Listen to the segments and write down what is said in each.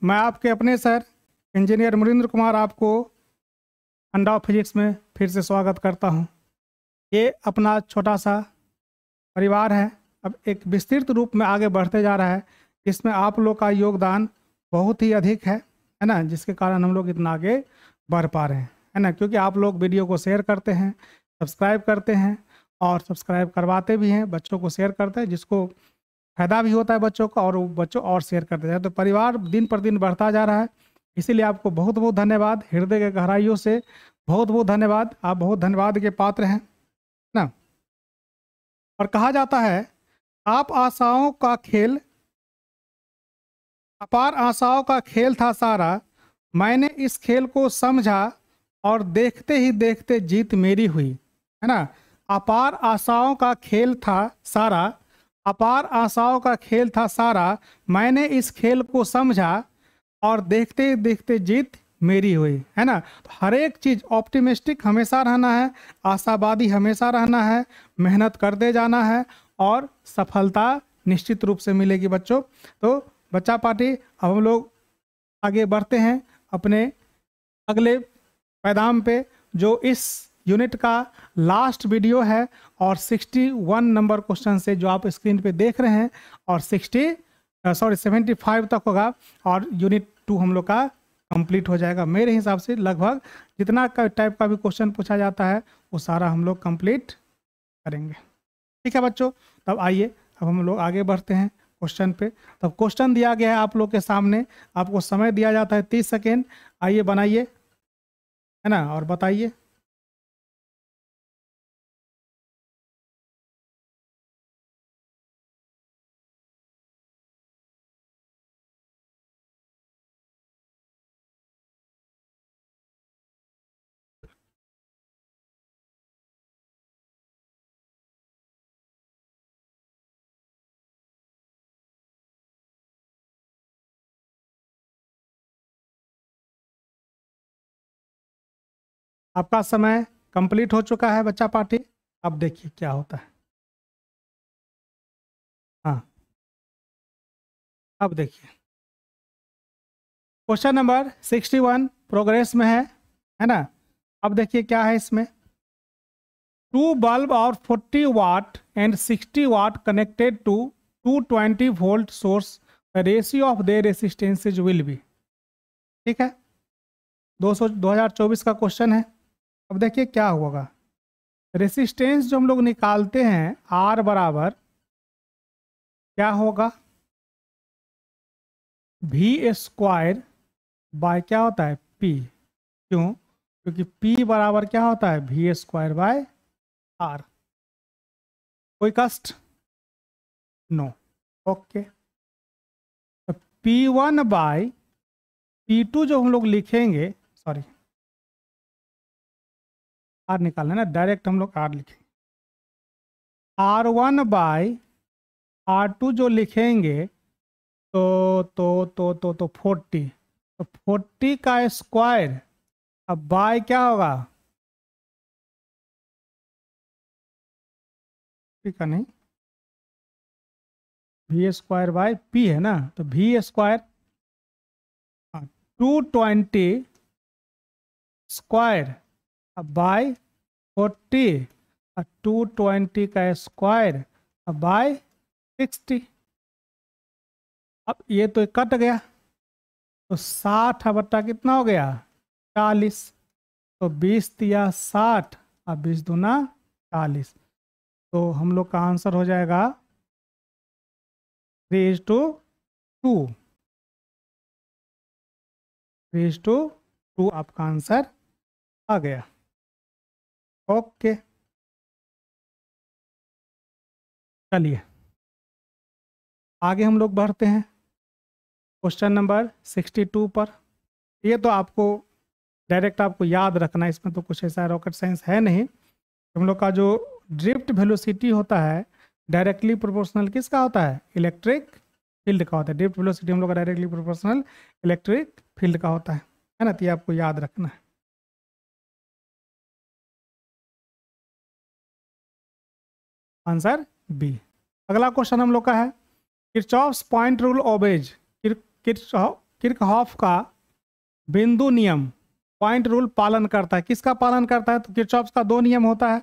मैं आपके अपने सर इंजीनियर मुरिंद्र कुमार आपको अंडा ऑफ फिजिक्स में फिर से स्वागत करता हूं। ये अपना छोटा सा परिवार है, अब एक विस्तृत रूप में आगे बढ़ते जा रहा है। इसमें आप लोग का योगदान बहुत ही अधिक है ना, जिसके कारण हम लोग इतना आगे बढ़ पा रहे हैं, है ना। क्योंकि आप लोग वीडियो को शेयर करते हैं, सब्सक्राइब करते हैं और सब्सक्राइब करवाते भी हैं, बच्चों को शेयर करते हैं, जिसको फायदा भी होता है बच्चों का, और बच्चों और शेयर करते हैं। तो परिवार दिन पर दिन बढ़ता जा रहा है, इसीलिए आपको बहुत बहुत धन्यवाद, हृदय के गहराइयों से बहुत बहुत धन्यवाद। आप बहुत धन्यवाद के पात्र हैं ना। और कहा जाता है आप आशाओं का खेल, अपार आशाओं का खेल था सारा, मैंने इस खेल को समझा और देखते ही देखते जीत मेरी हुई, है ना। अपार आशाओं का खेल था सारा, अपार आशाओं का खेल था सारा, मैंने इस खेल को समझा और देखते ही देखते जीत मेरी हुई, है ना। तो हर एक चीज ऑप्टिमिस्टिक हमेशा रहना है, आशावादी हमेशा रहना है, मेहनत करते जाना है और सफलता निश्चित रूप से मिलेगी बच्चों। तो बच्चा पार्टी, अब हम लोग आगे बढ़ते हैं अपने अगले पैगाम पे, जो इस यूनिट का लास्ट वीडियो है और 61 नंबर क्वेश्चन से जो आप स्क्रीन पे देख रहे हैं, और 75 तक होगा और यूनिट 2 हम लोग का कंप्लीट हो जाएगा। मेरे हिसाब से लगभग जितना का टाइप का भी क्वेश्चन पूछा जाता है वो सारा हम लोग कंप्लीट करेंगे। ठीक है बच्चों, तब आइए अब हम लोग आगे बढ़ते हैं क्वेश्चन पे। तब क्वेश्चन दिया गया है आप लोग के सामने, आपको समय दिया जाता है 30 सेकेंड। आइए बनाइए, है ना, और बताइए। आपका समय कंप्लीट हो चुका है बच्चा पार्टी। अब देखिए क्या होता है। हाँ, अब देखिए क्वेश्चन नंबर 61 प्रोग्रेस में है ना। अब देखिए क्या है इसमें। 2 बल्ब और 40 watt and 60 watt connected to 220 volt source, the ratio of their resistances will be. ठीक है, 2024 का क्वेश्चन है। अब देखिए क्या होगा। रेसिस्टेंस जो हम लोग निकालते हैं आर बराबर क्या होगा, वी स्क्वायर बाय क्या होता है पी। क्यों? क्योंकि पी बराबर क्या होता है वी स्क्वायर बाय आर। कोई कष्ट? नो। ओके, तो P1 बाय P2 जो हम लोग लिखेंगे, सॉरी आर निकालना है ना, डायरेक्ट हम लोग आर लिखेंगे। R1 बाय R2 जो लिखेंगे तो 40, तो 40 का स्क्वायर, अब बाय क्या होगा, ठीक है नहीं, वी स्क्वायर बाय पी है ना, तो वी स्क्वायर 220 स्क्वायर अब बाय 40, 220 का स्क्वायर अब बाय 60। अब ये तो कट गया, तो 60 बट्टा कितना हो गया 40, तो 20 दिया 60 और 20 दूना 40, तो हम लोग का आंसर हो जाएगा 3:2। 3:2 आपका आंसर आ गया। ओके, चलिए आगे हम लोग बढ़ते हैं क्वेश्चन नंबर 62 पर। ये तो आपको डायरेक्ट आपको याद रखना है, इसमें तो कुछ ऐसा रॉकेट साइंस है नहीं। हम लोग का जो ड्रिफ्ट वेलोसिटी होता है डायरेक्टली प्रोपोर्शनल किसका होता है, इलेक्ट्रिक फील्ड का होता है। ड्रिफ्ट वेलोसिटी हम लोग का डायरेक्टली प्रोपोर्शनल इलेक्ट्रिक फील्ड का होता है ना, तो ये आपको याद रखना है। Answer B. अगला क्वेश्चन हम लोग का है Kirchhoff's point rule obeys, Kirchhoff का बिंदु नियम पॉइंट रूल पालन करता है। किसका पालन करता है? तो किर्चहॉफ का दो नियम होता है।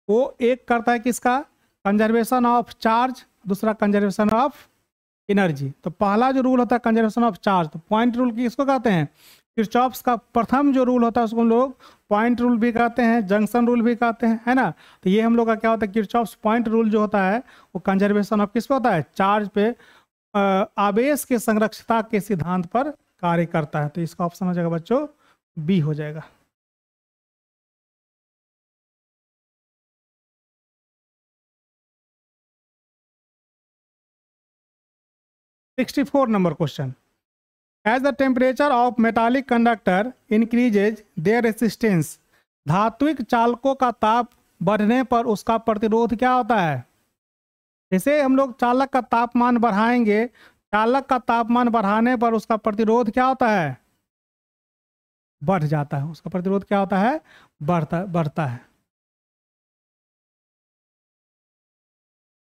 वो एक करता है किसका? कंजर्वेशन ऑफ चार्ज, दूसरा कंजर्वेशन ऑफ एनर्जी। तो पहला जो रूल होता है कंजर्वेशन ऑफ चार्ज, तो पॉइंट रूल किसको कहते हैं? किर्चहॉफ का प्रथम जो रूल होता है उसको हम लोग पॉइंट रूल भी कहते हैं, जंक्शन रूल भी कहते हैं, है ना। तो ये हम लोग का क्या होता है, किर्चहॉफ पॉइंट रूल जो होता है वो कंजर्वेशन ऑफ किस पे होता है? चार्ज पे, आवेश के संरक्षता के सिद्धांत पर कार्य करता है। तो इसका ऑप्शन हो जाएगा बच्चों बी हो जाएगा। $64 number question. As the temperature of metallic conductor increases their resistance, धात्विक चालकों का ताप बढ़ने पर उसका प्रतिरोध क्या होता है? जैसे हम लोग चालक का तापमान बढ़ाएंगे, चालक का तापमान बढ़ाने पर उसका प्रतिरोध क्या होता है? बढ़ जाता है। उसका प्रतिरोध क्या होता है? बढ़ता है।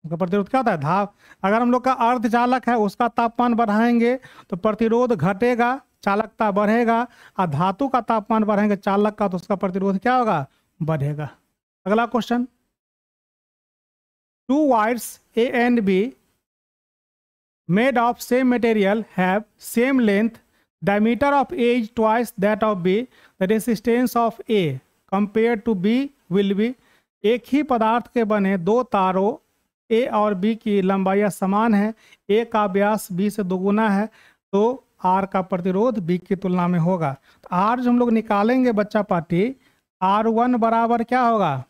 उसका प्रतिरोध क्या होता है? अगर हम लोग का अर्धचालक है उसका तापमान बढ़ाएंगे तो प्रतिरोध घटेगा, चालकता बढ़ेगा। और धातु का तापमान बढ़ाएंगे चालक का, तो उसका प्रतिरोध क्या होगा? बढ़ेगा। अगला question, 2 wires A and B made of same material have same length, diameter of A is twice that of B, the resistance of A compared to B will be। एक ही पदार्थ के बने दो तारों A और B की लंबाई समान है, A का व्यास B से दोगुना है, तो R का प्रतिरोध B की तुलना में होगा। तो R जो हम लोग निकालेंगे बच्चा पार्टी, R1 बराबर क्या होगा?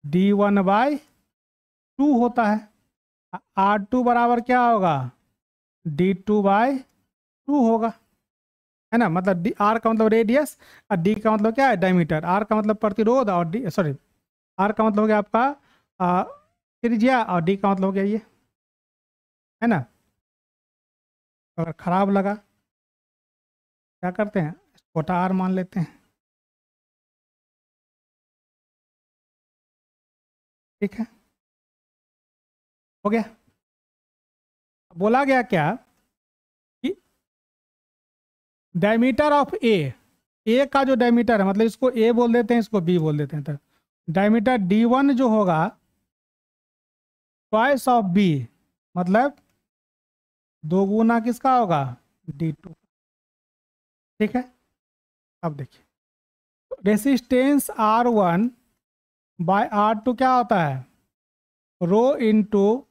D1/2 होता है। R2 बराबर क्या होगा? D2/2 होगा, है ना। मतलब R का मतलब रेडियस और D का मतलब क्या है? डायमीटर। R का मतलब प्रतिरोध और R का मतलब हो गया आपका त्रिज्या और D का मतलब हो गया ये, है ना। अगर खराब लगा क्या करते हैं? छोटा R मान लेते हैं, ठीक है। हो गया। बोला गया क्या कि डायमीटर ऑफ ए का जो डायमीटर है, मतलब इसको ए बोल देते हैं, इसको बी बोल देते हैं। तो डायमीटर D1 जो होगा ट्वाइस ऑफ बी, मतलब दो गुना किसका होगा? D2, ठीक है। अब देखिए रेसिस्टेंस R1/R2 क्या होता है? Rho into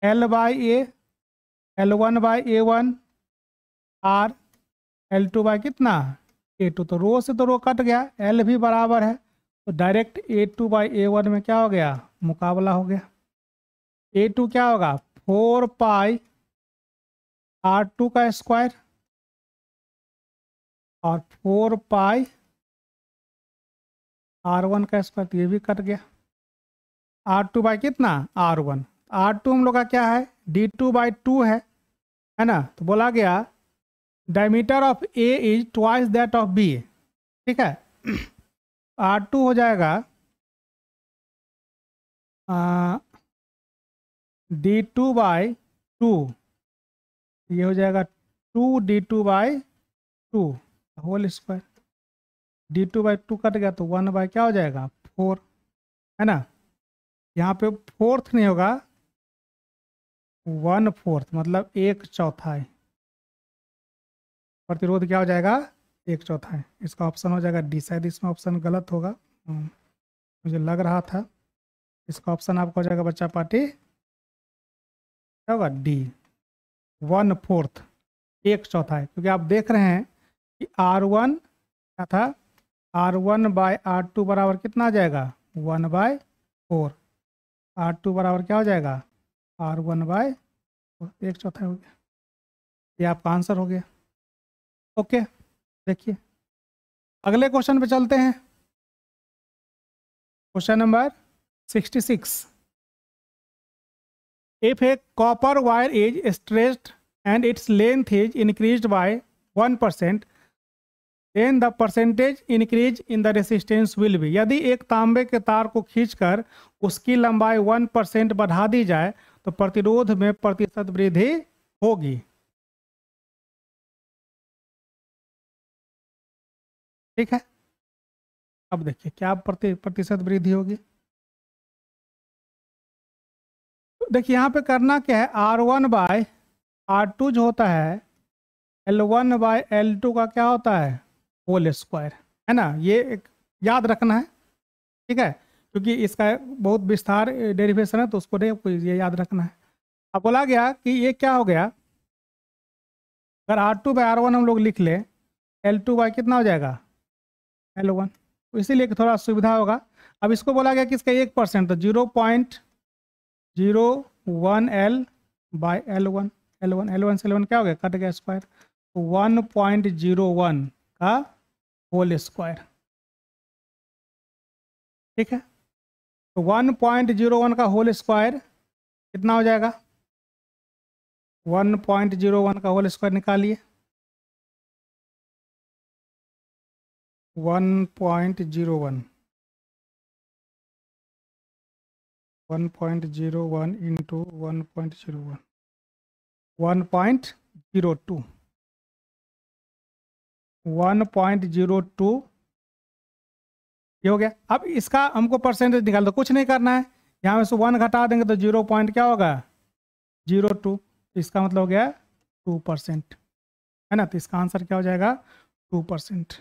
L/A, L1/A1 R, L2 कितना? A2। तो रो से तो रो कट गया, L भी बराबर है, तो डायरेक्ट A2/A1 में क्या हो गया? मुकाबला हो गया। A2 क्या होगा? 4πR2 का स्क्वायर और 4πR1 का स्क्वायर, तो ये भी कट गया। R2 कितना? R1। R2 हम लोग का क्या है? D2/2 है ना। तो बोला गया diameter of A is twice that of B, ठीक है। R2 हो जाएगा D2/2, ये हो जाएगा 2D2/2 whole square. D2/2 cut गया तो 1/ क्या हो जाएगा? 4, है ना। यहाँ पे फोर्थ नहीं होगा, 1/4 मतलब 1/4। प्रतिरोध क्या हो जाएगा? 1/4। इसका ऑप्शन हो जाएगा डी। शायद इसमें ऑप्शन गलत होगा, मुझे लग रहा था। इसका ऑप्शन आपका हो जाएगा बच्चा पार्टी क्या होगा? डी, 1/4, 1/4। क्योंकि आप देख रहे हैं कि R1 क्या था? R1/R2 बराबर कितना आ जाएगा? 1/4। R2 बराबर क्या हो जाएगा? R1/4, 1/4 हो गया। ये आपका आंसर हो गया। ओके, देखिए अगले क्वेश्चन पे चलते हैं। Question number 66। If a copper wire is stretched and its length is increased by 1%, then the percentage increase in the resistance will be। यदि एक तांबे के तार को खींचकर उसकी लंबाई 1% बढ़ा दी जाए तो प्रतिरोध में प्रतिशत वृद्धि होगी। ठीक है। अब देखिए क्या प्रतिशत वृद्धि होगी। तो देखिए यहाँ पे करना क्या है, R1/R2 जो होता है L1/L2 का क्या होता है, होल स्क्वायर, है ना। ये एक याद रखना है, ठीक है, क्योंकि इसका बहुत विस्तार डेरिवेशन है, तो उसको ये याद रखना है। अब बोला गया कि ये क्या हो गया, अगर R2/R1 हम लोग लिख ले, L2 कितना हो जाएगा, L1, तो इसीलिए कि थोड़ा सुविधा होगा। अब इसको बोला गया कि इसका 1%, तो 0.01L/L1, L1 से L1 क्या हो गया, कट गया स्क्वायर, 1.01 का होल स्क्वायर, ठीक है। तो 1.01 का होल स्क्वायर कितना हो जाएगा, 1.01 का होल स्क्वायर निकालिए, 1.01 इंटू 1.01 1.02 1.02 ये हो गया। अब इसका हमको परसेंटेज निकाल दो, कुछ नहीं करना है, यहाँ में से 1 घटा देंगे तो 0 पॉइंट क्या होगा, 02, इसका मतलब हो गया 2%, है ना। तो इसका आंसर क्या हो जाएगा, 2%।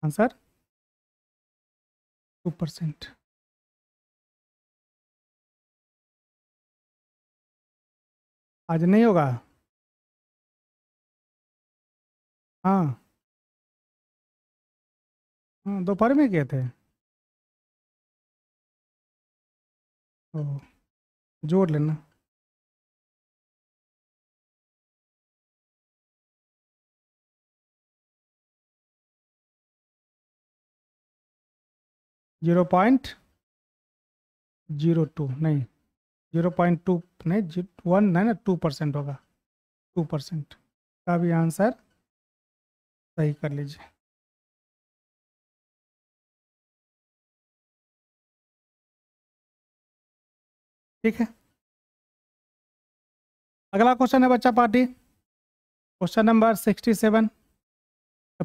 आंसर 2%। आज नहीं होगा, हाँ हाँ, दोपहर में किए थे, ओ, जोड़ लेना। जीरो पॉइंट 02 नहीं, 0.2 नहीं, 1 नहीं ना, 2% होगा, 2% का भी आंसर सही कर लीजिए। ठीक है, अगला क्वेश्चन है बच्चा party, question number 67।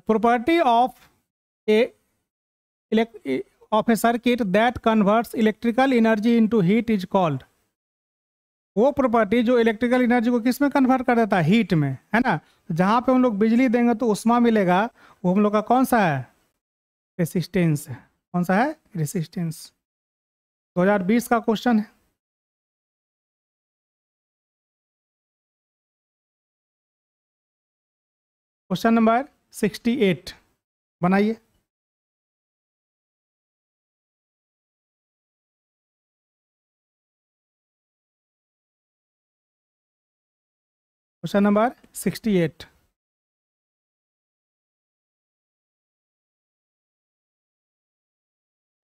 Property of A circuit that converts electrical energy into heat is called, वो प्रॉपर्टी जो इलेक्ट्रिकल एनर्जी को किस में कन्वर्ट कर देता है, हीट में, है ना। जहाँ पे हम लोग बिजली देंगे तो उष्मा मिलेगा, वो हम लोग का कौन सा है, रेसिस्टेंस है। कौन सा है, रेसिस्टेंस। 2020 का क्वेश्चन है। क्वेश्चन नंबर 68 बनाइए। Question number 68।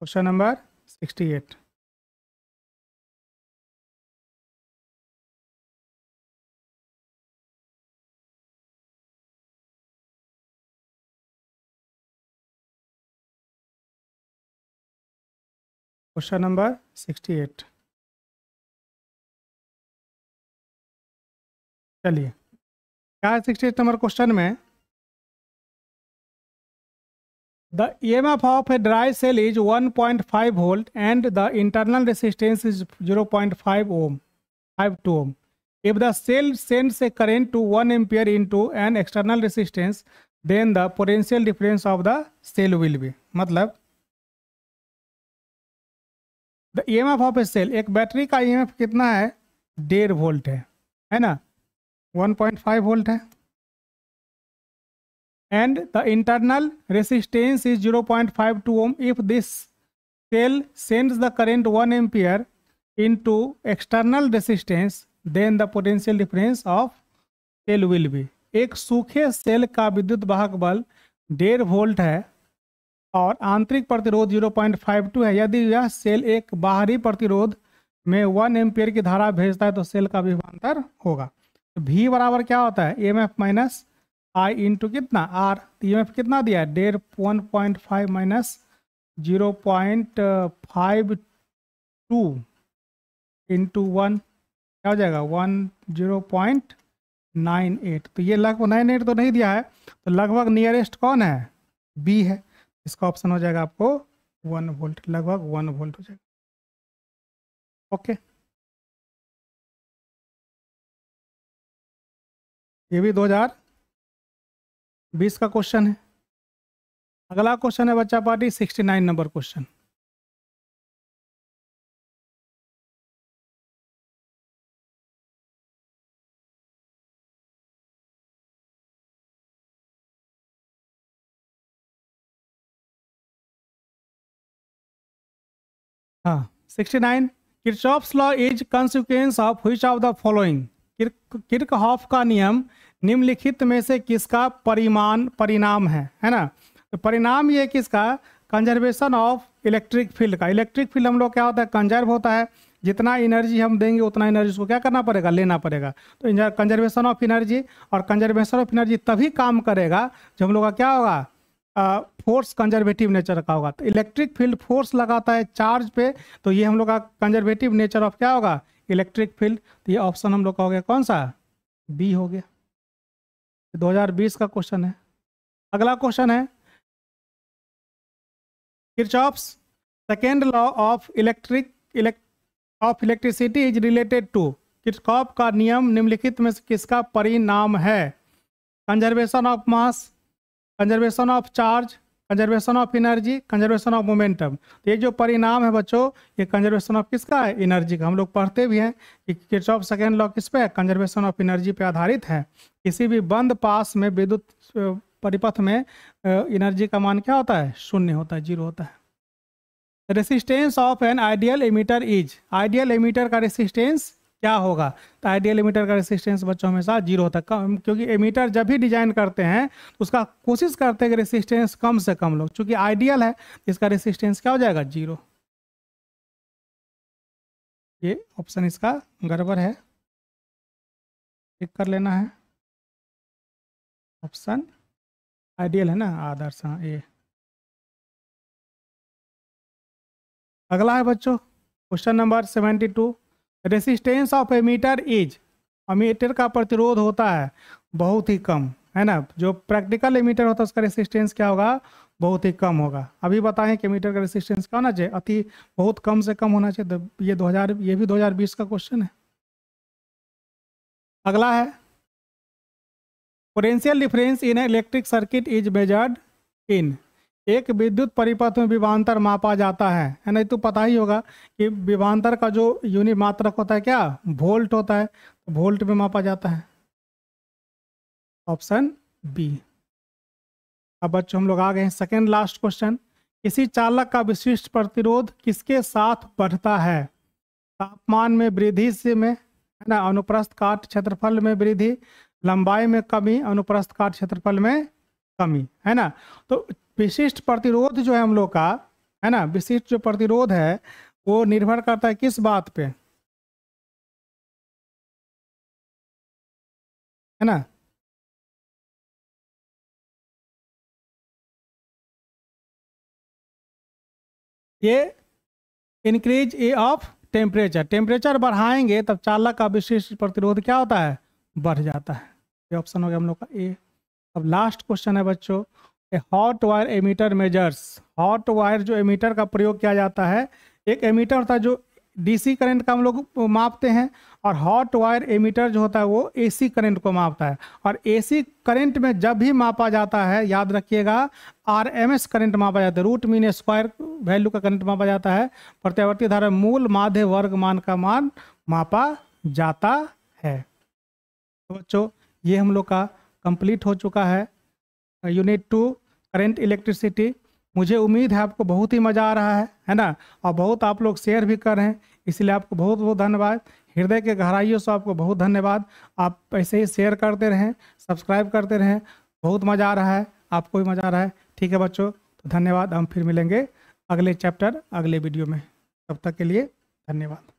Question number 68। Question number 68, चलिए क्या है 68 नंबर क्वेश्चन में, the EMF of a dry cell is 1.5 volt and the internal resistance is 0.5 ohm 52 ohm. If the cell sends a current to 1 ampere into an external resistance, then the potential difference of the cell will be, मतलब the EMF of a cell, एक battery का EMF कितना है, 1.5 volt है ना, 1.5 volt है, and the internal resistance is 0.52 ohm. If this cell sends the current 1 ampere into external resistance, then the potential difference of cell will be, एक सूखे cell का विद्युत वाहक बल 1.5 वोल्ट है और आंतरिक प्रतिरोध 0.52 है। यदि यह सेल एक बाहरी प्रतिरोध में 1 एम्पियर की धारा भेजता है तो सेल का विभवांतर होगा। तो V बराबर क्या होता है, EMF माइनस I इंटू कितना R। EMF कितना दिया है, 1.5 माइनस 0.52, इंटू 1 क्या हो जाएगा 10.98। तो ये लगभग 98 तो नहीं दिया है, तो लगभग नियरेस्ट कौन है, बी है। इसका ऑप्शन हो जाएगा आपको 1 वोल्ट, लगभग 1 वोल्ट हो जाएगा। ओके, ये भी 2020 का क्वेश्चन है। अगला क्वेश्चन है बच्चा पार्टी 69 नंबर क्वेश्चन। हाँ 69, Kirchhoff's law is consequence of which of the following. Kirchhoff का नियम निम्नलिखित में से किसका परिणाम है ना। तो परिणाम ये किसका, कंजर्वेशन ऑफ इलेक्ट्रिक फील्ड का। इलेक्ट्रिक फील्ड हम लोग क्या होता है, कंजर्व होता है, जितना एनर्जी हम देंगे उतना एनर्जी को क्या करना पड़ेगा, लेना पड़ेगा। तो कंजर्वेशन ऑफ एनर्जी, और कंजर्वेशन ऑफ एनर्जी तभी काम करेगा जब हम लोग का क्या होगा, फोर्स कंजर्वेटिव नेचर का होगा। तो इलेक्ट्रिक फील्ड फोर्स लगाता है चार्ज पे, तो ये हम लोग का कंजर्वेटिव नेचर ऑफ क्या होगा, इलेक्ट्रिक फील्ड। तो ये ऑप्शन हम लोग का हो गया कौन सा, बी हो गया। 2020 का क्वेश्चन है। अगला क्वेश्चन है Kirchhoff's second law of electricity is related to. Kirchhoff का नियम निम्नलिखित में से किसका परिणाम है, conservation of mass, conservation of charge, conservation of energy, conservation of momentum. तो ये जो परिणाम है बच्चों, ये कंजर्वेशन ऑफ किसका है, एनर्जी का। हम लोग पढ़ते भी हैं कि किरचॉफ सेकेंड लॉ किस पे है, कंजर्वेशन ऑफ एनर्जी पे आधारित है। किसी भी बंद पास में विद्युत परिपथ में एनर्जी का मान क्या होता है, शून्य होता है, जीरो होता है। Resistance of an ideal ammeter is, ideal ammeter का रेसिस्टेंस क्या होगा। तो आइडियल एमीटर का रेसिस्टेंस बच्चों हमेशा जीरो होता है, क्योंकि एमीटर जब भी डिजाइन करते हैं तो उसका कोशिश करते हैं कि रेसिस्टेंस कम से कम लो। चूंकि आइडियल है इसका रेसिस्टेंस क्या हो जाएगा, जीरो। ये ऑप्शन इसका गड़बड़ है, टिक कर लेना है। ऑप्शन आइडियल है ना, आदर्श, हाँ ये। अगला है बच्चों question number 72, resistance of ammeter is. Ammeter का प्रतिरोध होता है बहुत ही कम, है ना। जो प्रैक्टिकल एमीटर होता है उसका रेसिस्टेंस क्या होगा, बहुत ही कम होगा। अभी बताएं कि एमीटर का रेसिस्टेंस क्या होना चाहिए, अति बहुत कम से कम होना चाहिए। तो ये भी 2020 का क्वेश्चन है। अगला है potential difference in electric circuit is measured in. एक विद्युत परिपथ में विभवांतर मापा जाता है ना। तो पता ही होगा कि विभवांतर का जो यूनिट मात्रक होता है क्या, वोल्ट होता है, तो वोल्ट में मापा जाता है। Option B. अब बच्चों हम लोग आ गए हैं सेकेंड लास्ट क्वेश्चन। किसी चालक का विशिष्ट प्रतिरोध किसके साथ बढ़ता है, तापमान में वृद्धि से में, है ना, अनुप्रस्थ काट क्षेत्रफल में वृद्धि, लंबाई में कमी, अनुप्रस्थ काट क्षेत्रफल में कमी, है ना। तो विशिष्ट प्रतिरोध जो है हम लोग का, है ना, विशिष्ट जो प्रतिरोध है वो निर्भर करता है किस बात पे, है ना। ये increase A of temperature, temperature बढ़ाएंगे तब चालक का विशिष्ट प्रतिरोध क्या होता है, बढ़ जाता है। ये ऑप्शन हो गया हम लोग का ए। अब लास्ट क्वेश्चन है बच्चों, a hot wire ammeter measures. Hot wire जो एमीटर का प्रयोग किया जाता है, एक एमीटर होता है जो डीसी करंट का हम लोग मापते हैं, और हॉट वायर एमीटर जो होता है वो एसी करंट को मापता है। और एसी करंट में जब भी मापा जाता है, याद रखिएगा, आरएमएस करंट मापा जाता है, रूट मीन स्क्वायर वैल्यू का करंट मापा जाता है। प्रत्यावर्ती धारा मूल माध्य वर्ग मान का मान मापा जाता है। तो बच्चों ये हम लोग का कंप्लीट हो चुका है यूनिट 2 करंट इलेक्ट्रिसिटी। मुझे उम्मीद है आपको बहुत ही मज़ा आ रहा है ना, और बहुत आप लोग शेयर भी कर रहे हैं, इसलिए आपको बहुत बहुत धन्यवाद। हृदय के गहराइयों से आपको बहुत धन्यवाद। आप ऐसे ही शेयर करते रहें, सब्सक्राइब करते रहें। बहुत मज़ा आ रहा है, आपको भी मज़ा आ रहा है। ठीक है बच्चों, तो धन्यवाद। हम फिर मिलेंगे अगले चैप्टर अगले वीडियो में। तब तक के लिए धन्यवाद।